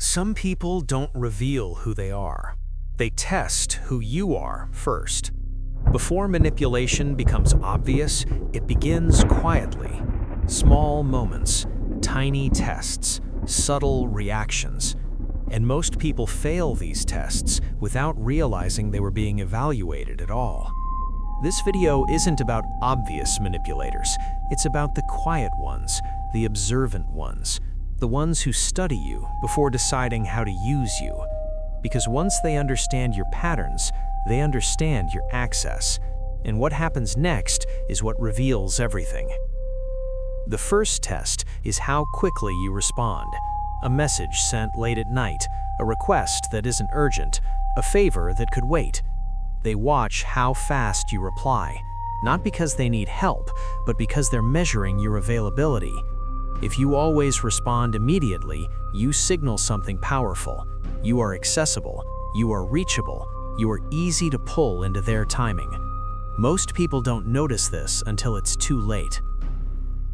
Some people don't reveal who they are. They test who you are first. Before manipulation becomes obvious, it begins quietly. Small moments, tiny tests, subtle reactions. And most people fail these tests without realizing they were being evaluated at all. This video isn't about obvious manipulators. It's about the quiet ones, the observant ones, the ones who study you before deciding how to use you. Because once they understand your patterns, they understand your access. And what happens next is what reveals everything. The first test is how quickly you respond. A message sent late at night, a request that isn't urgent, a favor that could wait. They watch how fast you reply, not because they need help, but because they're measuring your availability. If you always respond immediately, you signal something powerful. You are accessible, you are reachable, you are easy to pull into their timing. Most people don't notice this until it's too late.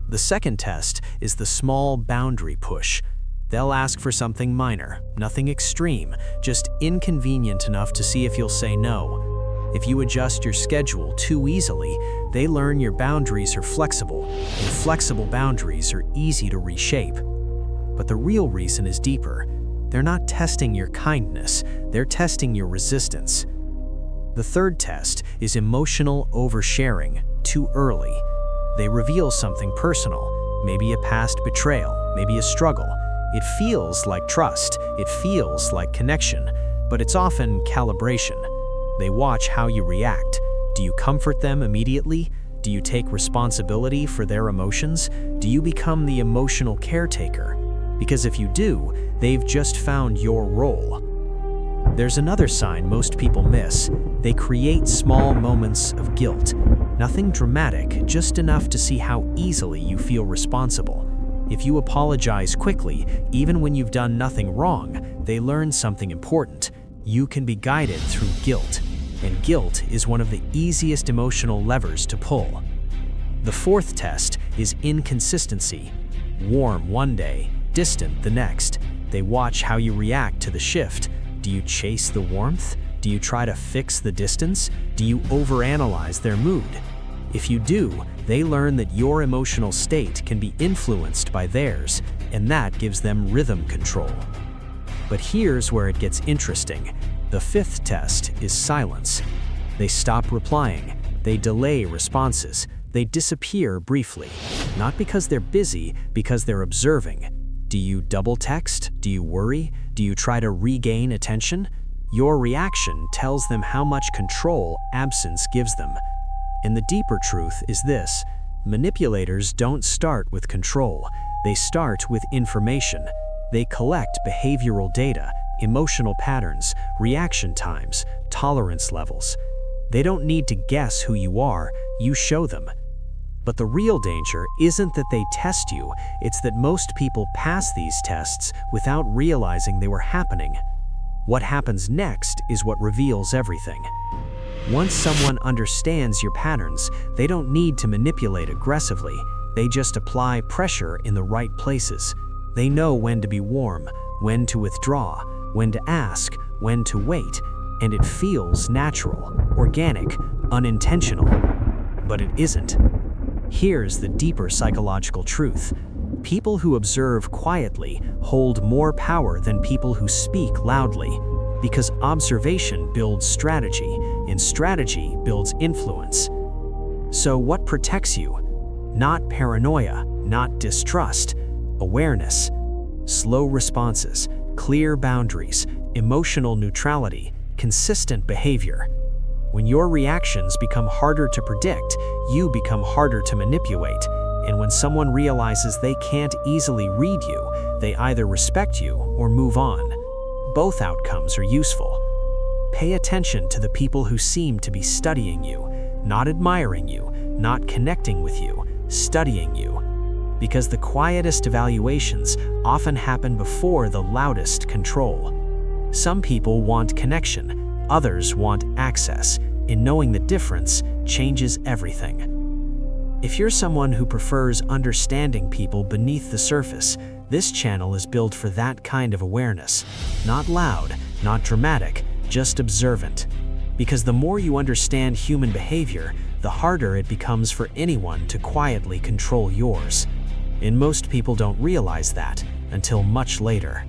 The second test is the small boundary push. They'll ask for something minor, nothing extreme, just inconvenient enough to see if you'll say no. If you adjust your schedule too easily, they learn your boundaries are flexible, and flexible boundaries are easy to reshape. But the real reason is deeper. They're not testing your kindness, they're testing your resistance. The third test is emotional oversharing, too early. They reveal something personal, maybe a past betrayal, maybe a struggle. It feels like trust, it feels like connection, but it's often calibration. They watch how you react. Do you comfort them immediately? Do you take responsibility for their emotions? Do you become the emotional caretaker? Because if you do, they've just found your role. There's another sign most people miss. They create small moments of guilt. Nothing dramatic, just enough to see how easily you feel responsible. If you apologize quickly, even when you've done nothing wrong, they learn something important. You can be guided through guilt, and guilt is one of the easiest emotional levers to pull. The fourth test is inconsistency. Warm one day, distant the next. They watch how you react to the shift. Do you chase the warmth? Do you try to fix the distance? Do you overanalyze their mood? If you do, they learn that your emotional state can be influenced by theirs, and that gives them rhythm control. But here's where it gets interesting. The fifth test is silence. They stop replying. They delay responses. They disappear briefly. Not because they're busy, because they're observing. Do you double text? Do you worry? Do you try to regain attention? Your reaction tells them how much control absence gives them. And the deeper truth is this: manipulators don't start with control. They start with information. They collect behavioral data, emotional patterns, reaction times, tolerance levels. They don't need to guess who you are, you show them. But the real danger isn't that they test you, it's that most people pass these tests without realizing they were happening. What happens next is what reveals everything. Once someone understands your patterns, they don't need to manipulate aggressively. They just apply pressure in the right places. They know when to be warm, when to withdraw, when to ask, when to wait, and it feels natural, organic, unintentional. But it isn't. Here's the deeper psychological truth. People who observe quietly hold more power than people who speak loudly, because observation builds strategy, and strategy builds influence. So what protects you? Not paranoia, not distrust, awareness. Slow responses, clear boundaries, emotional neutrality, consistent behavior. When your reactions become harder to predict, you become harder to manipulate. And when someone realizes they can't easily read you, they either respect you or move on. Both outcomes are useful. Pay attention to the people who seem to be studying you, not admiring you, not connecting with you, studying you. Because the quietest evaluations often happen before the loudest control. Some people want connection, others want access, and knowing the difference changes everything. If you're someone who prefers understanding people beneath the surface, This channel is built for that kind of awareness. Not loud, not dramatic, just observant. Because the more you understand human behavior, the harder it becomes for anyone to quietly control yours. And most people don't realize that until much later.